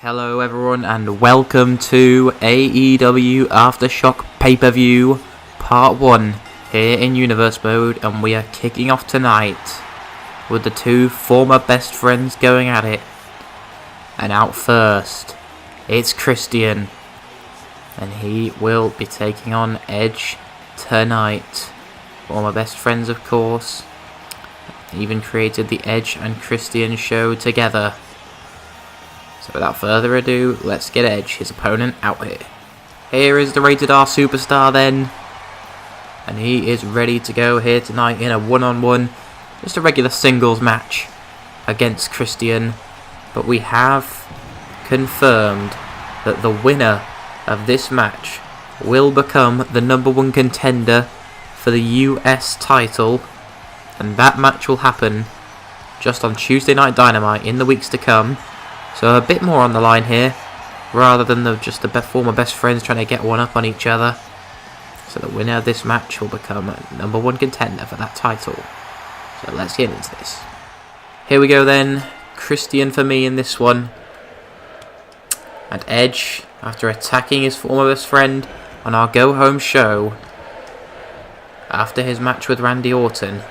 Hello everyone and welcome to AEW Aftershock pay-per-view part 1 here in Universe Mode, and we are kicking off tonight with the two former best friends going at it. And out first, it's Christian, and he will be taking on Edge tonight. Former best friends, of course. Even created the Edge and Christian show together. So without further ado, let's get Edge, his opponent, out here. Here is the Rated R Superstar then. And he is ready to go here tonight in a one-on-one. Just a regular singles match against Christian. But we have confirmed that the winner of this match will become the #1 contender for the US title. And that match will happen just on Tuesday Night Dynamite in the weeks to come. So a bit more on the line here, rather than just the former best friends trying to get one up on each other. So the winner of this match will become #1 contender for that title. So let's get into this. Here we go then. Christian for me in this one. And Edge, after attacking his former best friend on our go-home show, after his match with Randy Orton,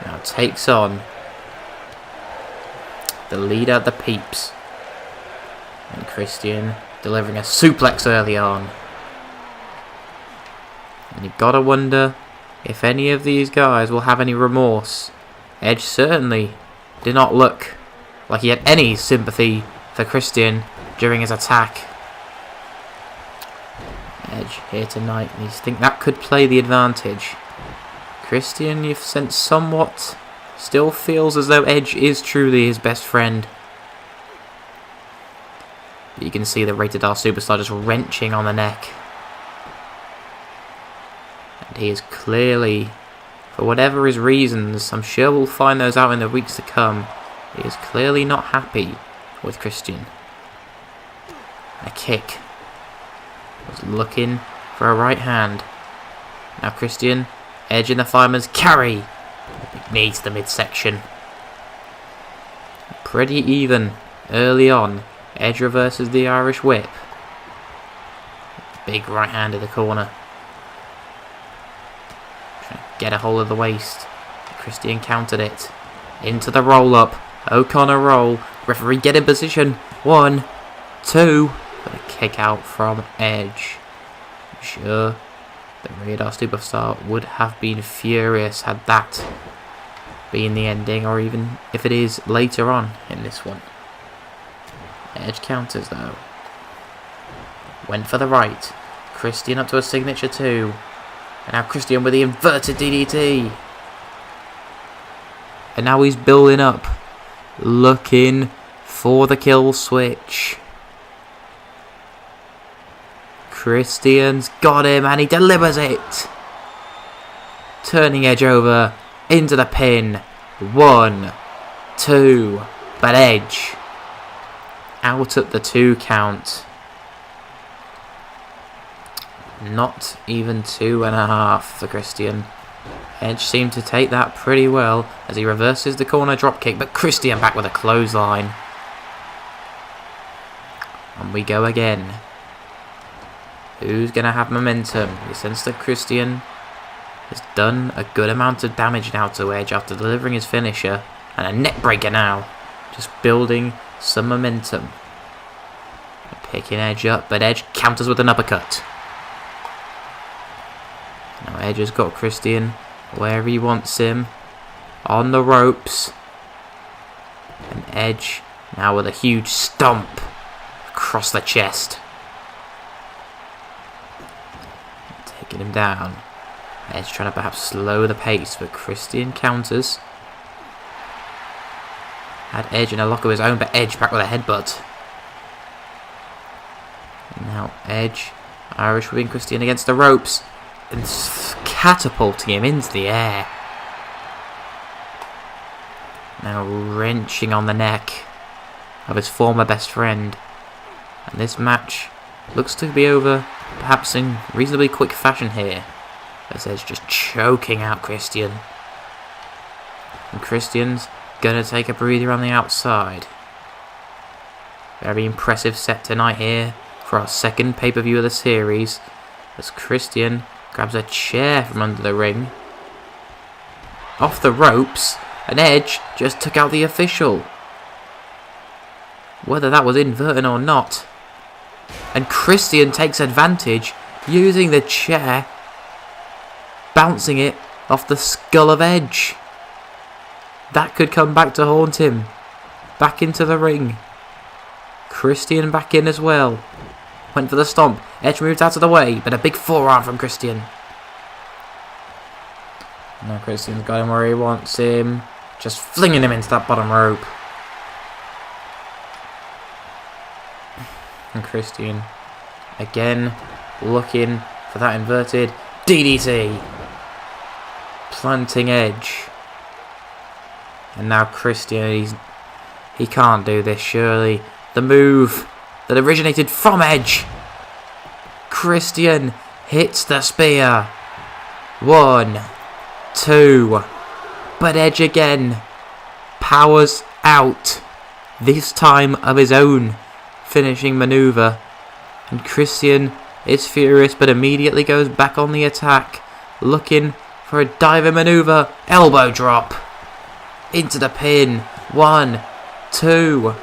now takes on the leader of the Peeps. And Christian delivering a suplex early on. And you've got to wonder if any of these guys will have any remorse. Edge certainly did not look like he had any sympathy for Christian during his attack. Edge here tonight, and you think that could play the advantage. Christian, you've sensed somewhat, still feels as though Edge is truly his best friend. But you can see the Rated R Superstar just wrenching on the neck. And he is clearly, for whatever his reasons, I'm sure we'll find those out in the weeks to come, he is clearly not happy with Christian. A kick. Was looking for a right hand. Now Christian, Edge in the fireman's carry. Big knee to the midsection. Pretty even early on. Edge reverses the Irish whip. Big right hand in the corner. Trying to get a hold of the waist. Christian countered it. Into the roll up. O'Connor roll. Referee get in position. 1, 2. But a kick out from Edge. I'm sure the Radar Superstar would have been furious had that been the ending, or even if it is later on in this one. Edge counters though. Went for the right. Christian up to a signature 2. And now Christian with the inverted DDT. And now he's building up. Looking for the kill switch. Christian's got him and he delivers it. Turning Edge over into the pin. 1, 2. But Edge out at the 2 count. Not even 2.5 for Christian. Edge seemed to take that pretty well as he reverses the corner dropkick, but Christian back with a clothesline. And we go again. Who's going to have momentum? You sense that Christian has done a good amount of damage now to Edge after delivering his finisher. And a neck breaker now. Just building some momentum. Picking Edge up, but Edge counters with an uppercut. Now Edge has got Christian where he wants him. On the ropes. And Edge now with a huge stomp across the chest. Taking him down. Edge trying to perhaps slow the pace, but Christian counters. Had Edge in a lock of his own, but Edge back with a headbutt. And now Edge, Irish whipping Christian against the ropes and catapulting him into the air. Now wrenching on the neck of his former best friend. And this match looks to be over perhaps in reasonably quick fashion here. As Edge just choking out Christian. And Christian's gonna take a breather on the outside. Very impressive set tonight here for our second pay-per-view of the series, as Christian grabs a chair from under the ring. Off the ropes, and Edge just took out the official. Whether that was inverted or not. And Christian takes advantage, using the chair, bouncing it off the skull of Edge. That could come back to haunt him. Back into the ring. Christian back in as well. Went for the stomp. Edge moved out of the way, but a big forearm from Christian. Now Christian's got him where he wants him. Just flinging him into that bottom rope. And Christian again looking for that inverted DDT. Planting Edge. And now Christian, he can't do this surely. The move that originated from Edge. Christian hits the spear. 1, 2. But Edge again powers out. This time of his own finishing maneuver. And Christian is furious but immediately goes back on the attack. Looking for a diving maneuver. Elbow drop. Into the pin. 1, 2.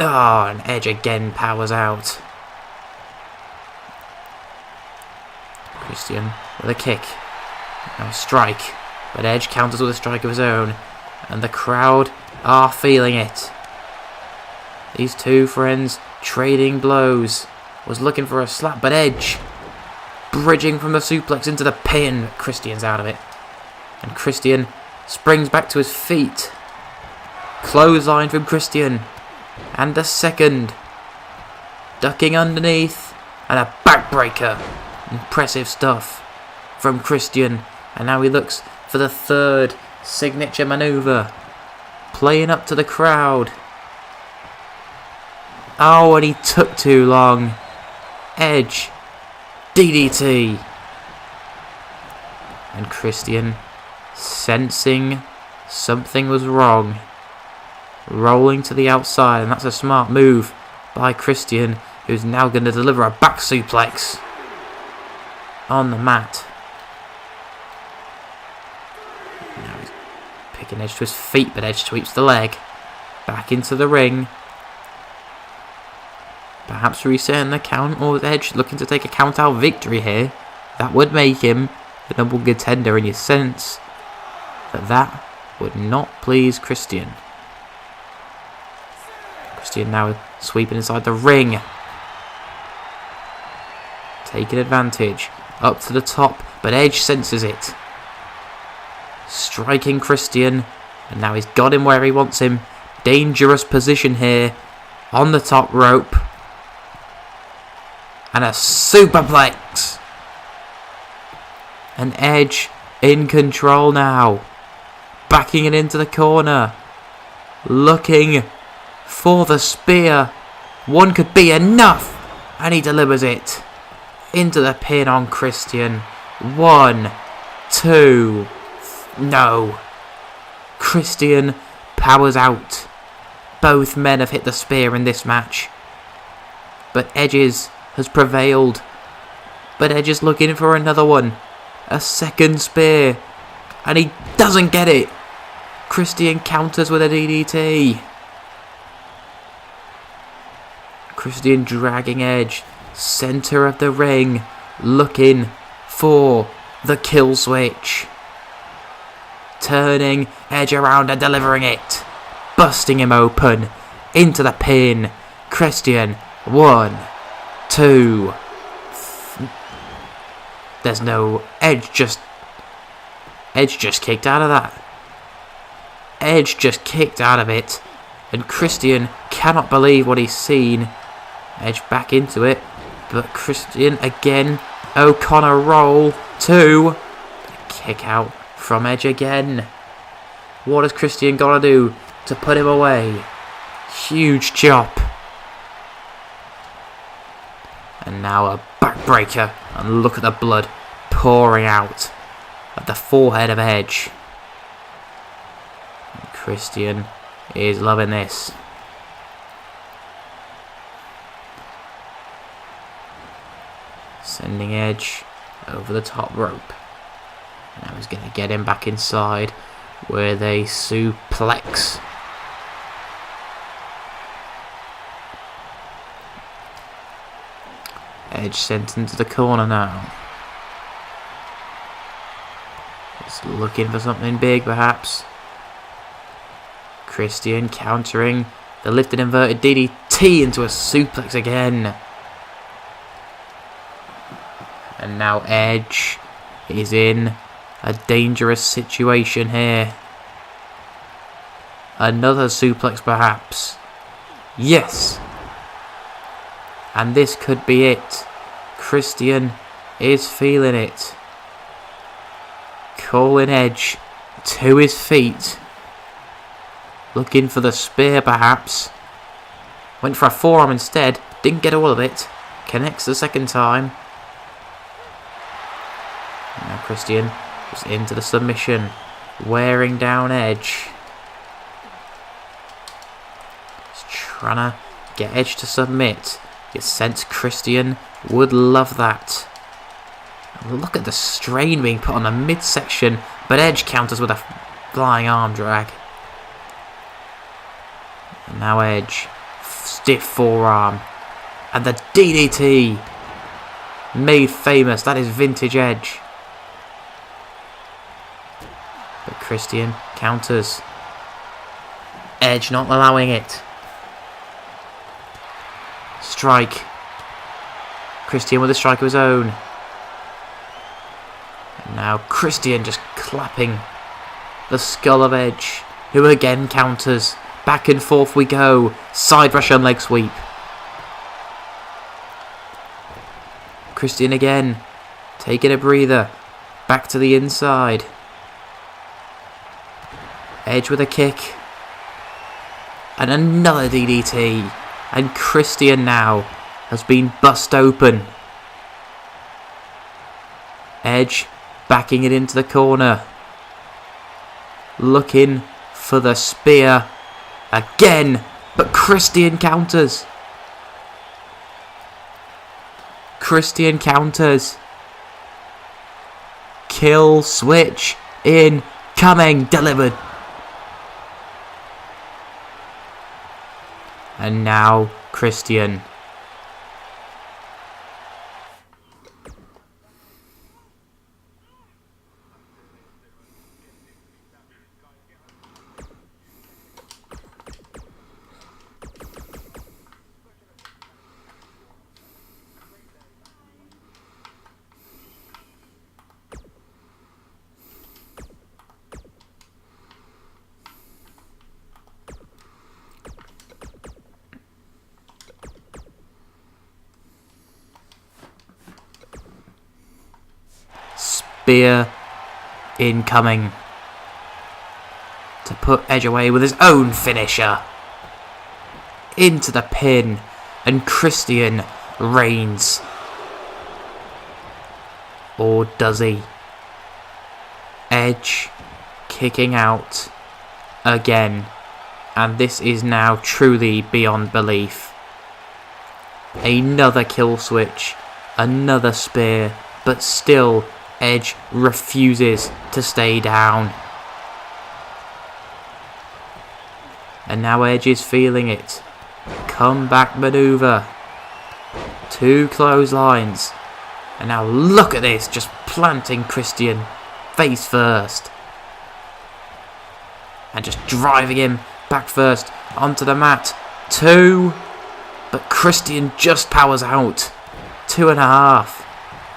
Oh, and Edge again powers out. Christian with a kick. Now a strike. But Edge counters with a strike of his own. And the crowd are feeling it. These two friends trading blows. Was looking for a slap, but Edge bridging from the suplex into the pin. Christian's out of it. And Christian springs back to his feet. Clothesline from Christian. And a second. Ducking underneath. And a backbreaker. Impressive stuff from Christian. And now he looks for the third signature maneuver. Playing up to the crowd. Oh, and he took too long. Edge. DDT. And Christian, sensing something was wrong, rolling to the outside, and that's a smart move by Christian, who's now going to deliver a back suplex on the mat. Now he's picking Edge to his feet, but Edge sweeps the leg back into the ring. Perhaps resetting the count, or Edge looking to take a count-out victory here. That would make him the number contender, and you sense that would not please Christian. Christian now sweeping inside the ring. Taking advantage. Up to the top, but Edge senses it. Striking Christian, and now he's got him where he wants him. Dangerous position here on the top rope. And a superplex. And Edge in control now. Backing it into the corner. Looking for the spear. One could be enough. And he delivers it. Into the pin on Christian. 1, 2. No. Christian powers out. Both men have hit the spear in this match. But Edge's has prevailed. But Edge is looking for another one. A second spear. And he doesn't get it. Christian counters with a DDT. Christian dragging Edge. Center of the ring. Looking for the kill switch. Turning Edge around and delivering it. Busting him open. Into the pin. Christian. 1, 2. There's no Edge just kicked out of that. Edge just kicked out of it. And Christian cannot believe what he's seen. Edge back into it. But Christian again. O'Connor roll. 2. Kick out from Edge again. What has Christian got to do to put him away? Huge chop. And now a backbreaker. And look at the blood pouring out at the forehead of Edge. And Christian is loving this. Sending Edge over the top rope. Now he's going to get him back inside where they suplex. Edge sent into the corner now. He's looking for something big perhaps. Christian countering the lifted inverted DDT into a suplex again. And now Edge is in a dangerous situation here. Another suplex perhaps. Yes. And this could be it. Christian is feeling it. Calling Edge to his feet. Looking for the spear perhaps. Went for a forearm instead. Didn't get all of it. Connects the second time. Now Christian is into the submission. Wearing down Edge. He's trying to get Edge to submit. You sense Christian would love that. Look at the strain being put on the midsection. But Edge counters with a flying arm drag. And now Edge. Stiff forearm. And the DDT. Made famous. That is vintage Edge. But Christian counters. Edge not allowing it. Strike. Christian with a strike of his own. And now Christian just clapping the skull of Edge, who again counters. Back and forth we go. Side Russian leg sweep. Christian again. Taking a breather. Back to the inside. Edge with a kick. And another DDT. And Christian now has been bust open. Edge backing it into the corner. Looking for the spear. Again, but Christian counters. Christian counters. Kill switch incoming. Delivered. And now Christian. Spear incoming to put Edge away with his own finisher. Into the pin, and Christian reigns. Or does he? Edge kicking out again, and this is now truly beyond belief. Another kill switch, another spear, but still Edge refuses to stay down. And now Edge is feeling it. Comeback maneuver. 2 clotheslines. And now look at this, just planting Christian face first. And just driving him back first onto the mat. 2. But Christian just powers out. 2.5.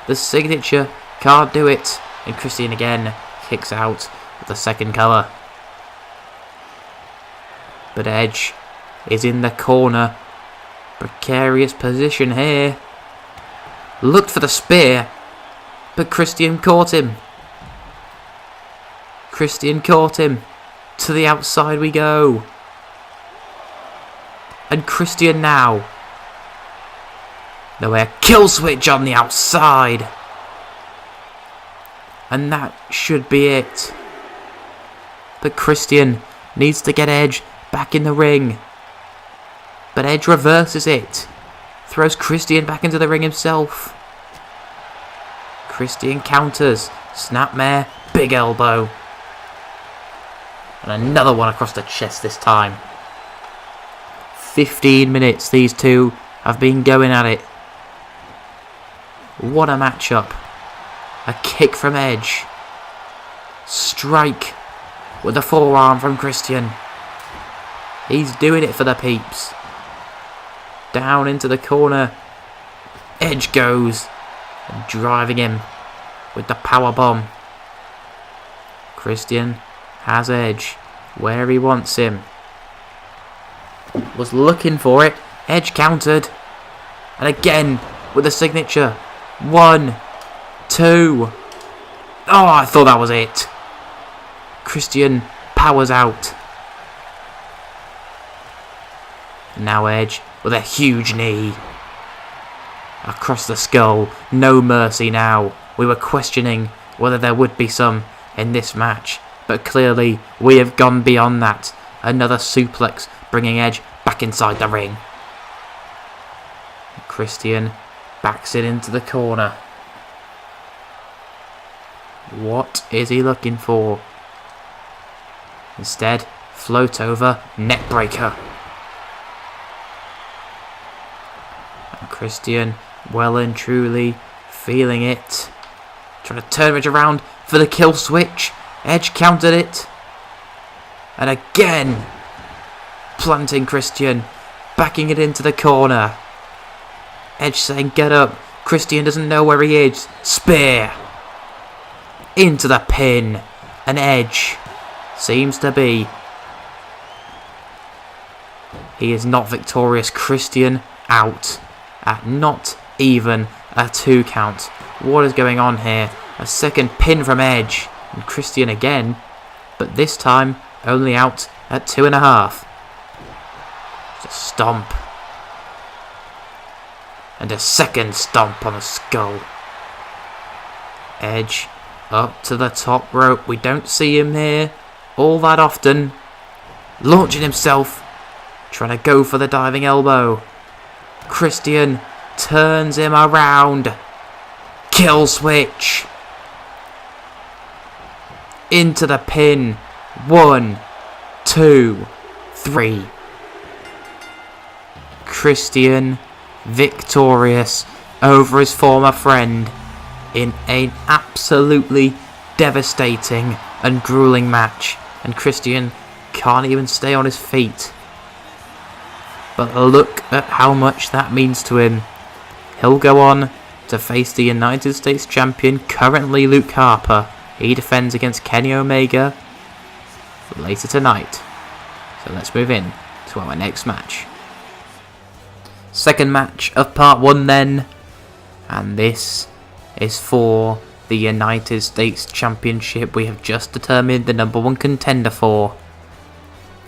The signature can't do it. And Christian again kicks out with the second cover. But Edge is in the corner. Precarious position here. Looked for the spear, but Christian caught him. Christian caught him. To the outside we go. And Christian now. Nowhere. Kill switch on the outside. And that should be it. But Christian needs to get Edge back in the ring. But Edge reverses it. Throws Christian back into the ring himself. Christian counters. Snapmare, big elbow. And another one across the chest this time. 15 minutes these two have been going at it. What a matchup. A kick from Edge. Strike with the forearm from Christian. He's doing it for the peeps. Down into the corner. Edge goes. And driving him with the power bomb. Christian has Edge where he wants him. Was looking for it. Edge countered. And again with the signature. 1, 2. Oh, I thought that was it. Christian powers out. Now Edge with a huge knee. Across the skull. No mercy now. We were questioning whether there would be some in this match. But clearly we have gone beyond that. Another suplex bringing Edge back inside the ring. Christian backs it into the corner. What is he looking for? Instead, float over, neck breaker. And Christian, well and truly feeling it. Trying to turn Edge around for the kill switch. Edge countered it. And again, planting Christian, backing it into the corner. Edge saying get up. Christian doesn't know where he is. Spear. Into the pin. And Edge seems to be. He is not victorious. Christian out. At not even a 2 count. What is going on here? A second pin from Edge. And Christian again. But this time only out at 2.5. Just a stomp. And a second stomp on the skull. Edge up to the top rope. We don't see him here all that often. Launching himself. Trying to go for the diving elbow. Christian turns him around. Kill switch. Into the pin. 1, 2, 3. Christian victorious over his former friend in an absolutely devastating and grueling match. And Christian can't even stay on his feet. But look at how much that means to him. He'll go on to face the United States champion, currently Luke Harper. He defends against Kenny Omega later tonight. So let's move in to our next match. Second match of part 1 then. And this is for the United States Championship. We have just determined the number 1 contender for.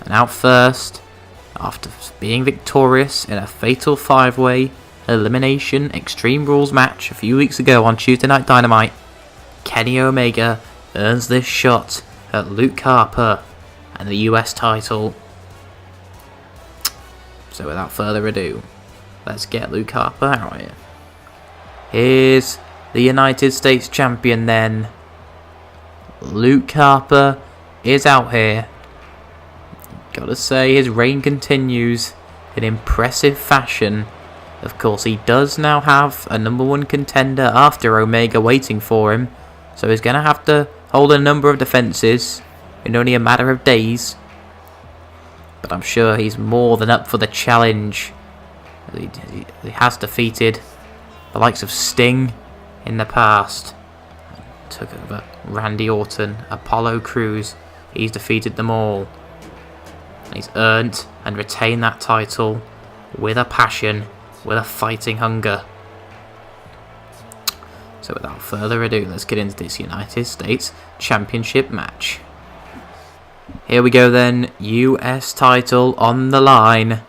And out first, after being victorious in a fatal 5-way elimination Extreme Rules match a few weeks ago on Tuesday Night Dynamite, Kenny Omega earns this shot at Luke Harper and the US title. So without further ado, let's get Luke Harper out here. Here's the United States champion then. Luke Harper is out here. Gotta say, his reign continues in impressive fashion. Of course, he does now have a number 1 contender after Omega waiting for him. So he's gonna have to hold a number of defences in only a matter of days. But I'm sure he's more than up for the challenge. He has defeated the likes of Sting in the past. Took over Randy Orton, Apollo Crews. He's defeated them all. And he's earned and retained that title with a passion, with a fighting hunger. So without further ado, let's get into this United States Championship match. Here we go then, US title on the line.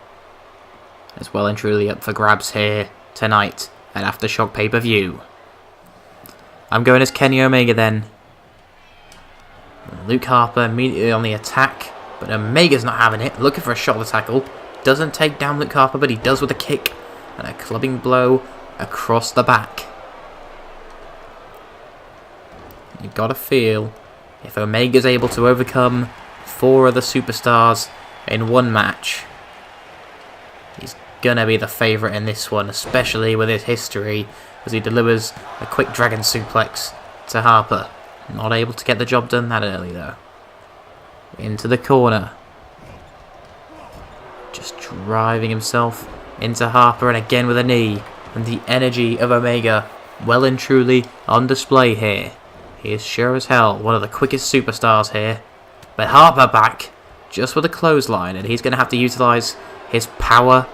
It's well and truly up for grabs here tonight at Aftershock pay-per-view. I'm going as Kenny Omega then. Luke Harper immediately on the attack, but Omega's not having it, looking for a shot of the tackle. Doesn't take down Luke Harper, but he does with a kick and a clubbing blow across the back. you gotta feel if Omega's able to overcome 4 other superstars in one match, he's gonna be the favourite in this one, especially with his history, as he delivers a quick dragon suplex to Harper. Not able to get the job done that early though. Into the corner. Just driving himself into Harper, and again with a knee. And the energy of Omega well and truly on display here. He is sure as hell one of the quickest superstars here. But Harper back just with a clothesline, and he's going to have to utilise his power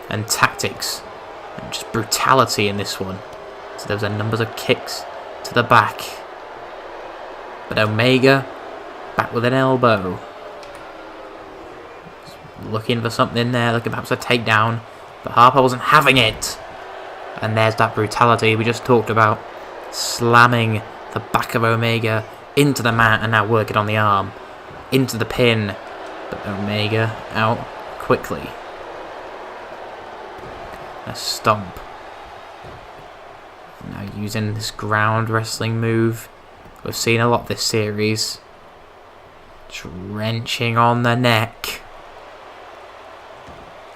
and tactics and just brutality in this one. So there's a number of kicks to the back. But Omega back with an elbow. Looking for something there, looking perhaps a takedown. But Harper wasn't having it. And there's that brutality we just talked about. Slamming the back of Omega into the mat and now working on the arm. Into the pin. But Omega out quickly. A stomp. Now using this ground wrestling move. We've seen a lot this series. Just wrenching on the neck.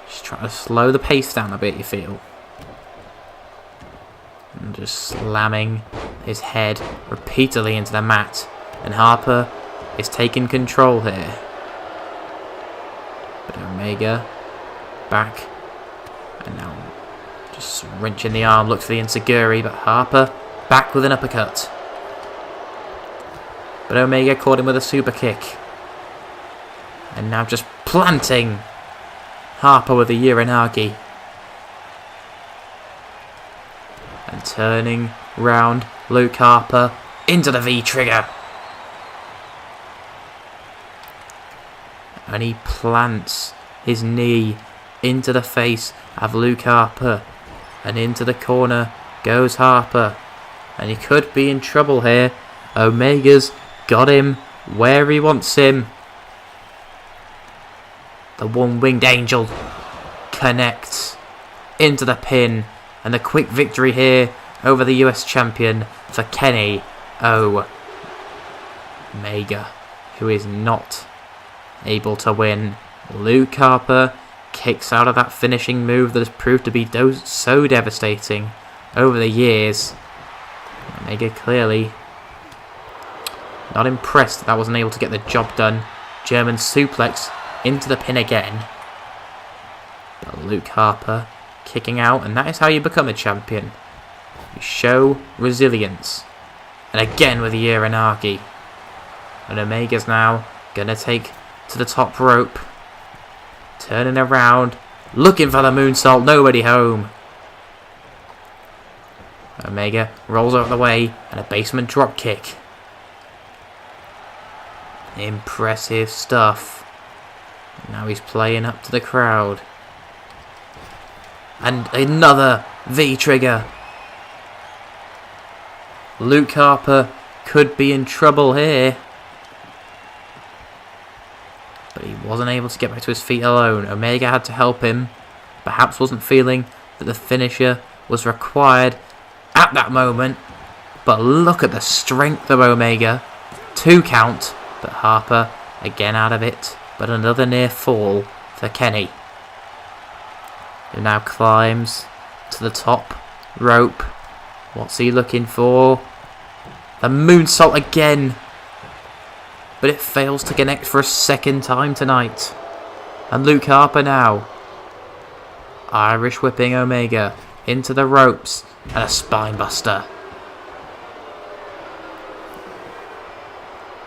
Just trying to slow the pace down a bit, you feel. And just slamming his head repeatedly into the mat. And Harper is taking control here. But Omega back. And now just wrenching the arm. Looks for the enziguri, but Harper back with an uppercut. But Omega caught him with a super kick. And now just planting Harper with a Uranagi. And turning round Luke Harper into the V-trigger. And he plants his knee into the face of Luke Harper. And into the corner goes Harper. And he could be in trouble here. Omega's got him where he wants him. The one-winged angel connects into the pin. And the quick victory here over the US champion for Kenny Omega, who is not able to win. Luke Harper kicks out of that finishing move that has proved to be so devastating over the years. Omega clearly not impressed that wasn't able to get the job done. German suplex into the pin again. But Luke Harper kicking out, and that is how you become a champion. You show resilience. And again with the Uranagi. And Omega's now gonna take to the top rope. Turning around, looking for the moonsault, nobody home. Omega rolls out of the way, and a basement drop kick. Impressive stuff. Now he's playing up to the crowd. And another V-trigger. Luke Harper could be in trouble here. But he wasn't able to get back to his feet alone. Omega had to help him. Perhaps wasn't feeling that the finisher was required at that moment. But look at the strength of Omega. 2 count. But Harper again out of it. But another near fall for Kenny. Who now climbs to the top rope. What's he looking for? The moonsault again. But it fails to connect for a second time tonight. And Luke Harper now Irish whipping Omega into the ropes. And a spinebuster.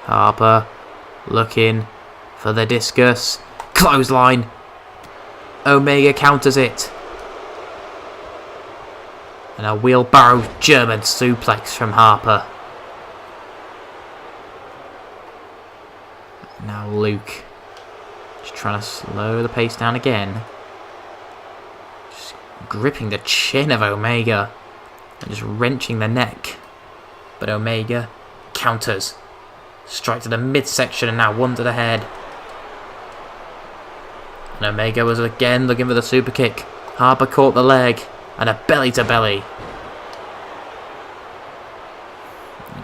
Harper looking for the discus. Clothesline. Omega counters it. And a wheelbarrow German suplex from Harper. Now Luke just trying to slow the pace down again. Just gripping the chin of Omega. And just wrenching the neck. But Omega counters. Strike to the midsection and now one to the head. And Omega was again looking for the super kick. Harper caught the leg. And a belly to belly.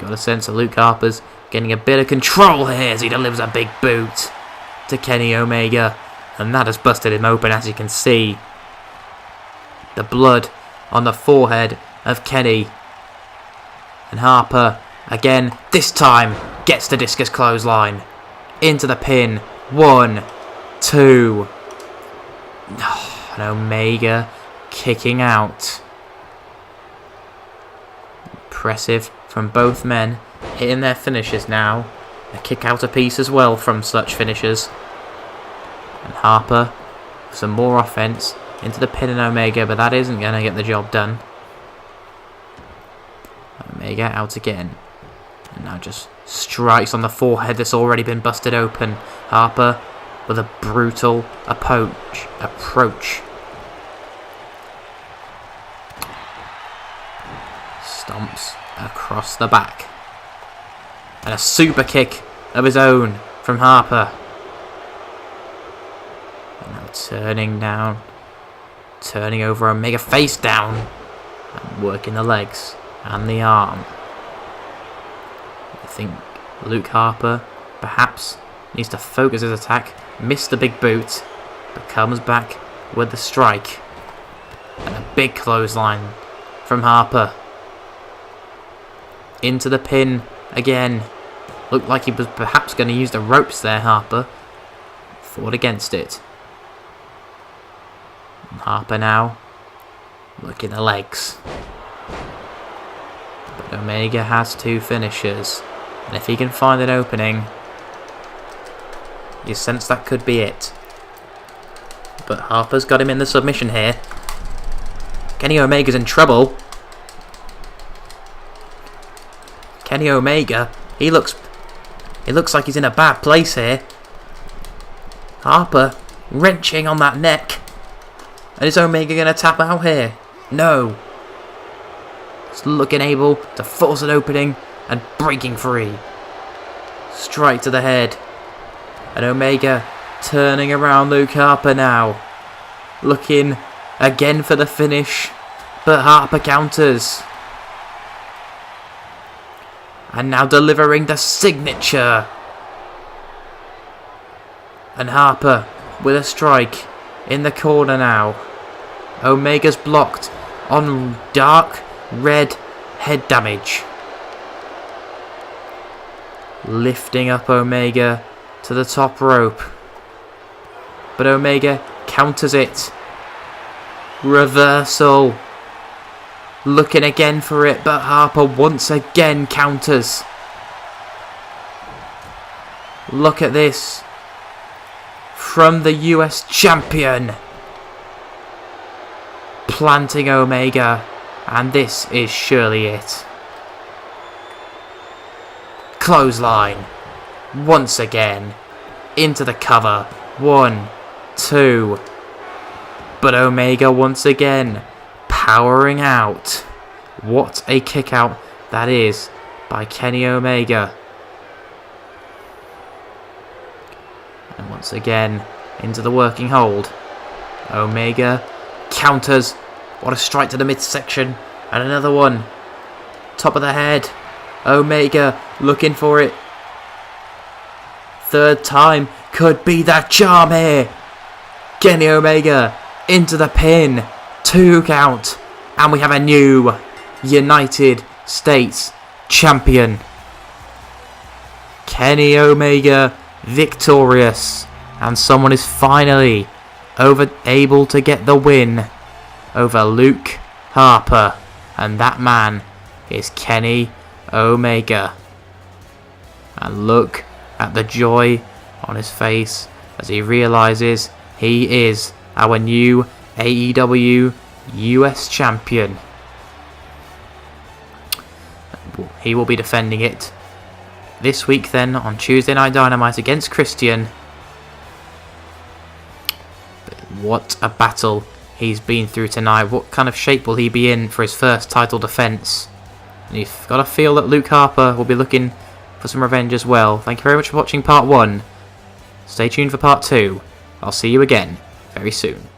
got a sense that Luke Harper's getting a bit of control here as he delivers a big boot to Kenny Omega. And that has busted him open, as you can see. The blood on the forehead of Kenny. And Harper, again, this time, gets the discus clothesline. Into the pin. 1, 2. Oh, and Omega kicking out. Impressive from both men. Hitting their finishes now. A kick out a piece as well from such finishers. And Harper, some more offense into the pin and Omega, but that isn't going to get the job done. Omega out again. And now just strikes on the forehead that's already been busted open. Harper with a brutal approach. Stomps across the back. And a super kick of his own from Harper. And now turning over Omega face down. And working the legs and the arm. I think Luke Harper perhaps needs to focus his attack. Missed the big boot, but comes back with the strike. And a big clothesline from Harper. Into the pin again. Looked like he was perhaps going to use the ropes there, Harper. Fought against it. And Harper now working the legs. But Omega has 2 finishers. And if he can find an opening, you sense that could be it. But Harper's got him in the submission here. Kenny Omega's in trouble. Kenny Omega, it looks like he's in a bad place here. Harper wrenching on that neck. And is Omega going to tap out here? No. He's looking able to force an opening and breaking free. Strike to the head. And Omega turning around Luke Harper now. Looking again for the finish. But Harper counters. And now delivering the signature. And Harper with a strike in the corner now. Omega's blocked on dark red head damage. Lifting up Omega to the top rope. But Omega counters it. Reversal. Looking again for it, but Harper once again counters. Look at this. From the US champion. Planting Omega. And this is surely it. Clothesline. Once again. Into the cover. 1, 2. But Omega once again. Powering out. What a kick out that is by Kenny Omega. And once again into the working hold. Omega counters. What a strike to the midsection. And another one. Top of the head. Omega looking for it. Third time could be that charm here. Kenny Omega into the pin. 2 count. And we have a new United States champion. Kenny Omega victorious. And someone is finally able to get the win over Luke Harper. And that man is Kenny Omega. And look at the joy on his face as he realizes he is our new AEW US champion. He will be defending it this week then on Tuesday Night Dynamite against Christian. But what a battle he's been through tonight. What kind of shape will he be in for his first title defense? And you've got to feel that Luke Harper will be looking for some revenge as well. Thank you very much for watching part 1. Stay tuned for part 2. I'll see you again very soon.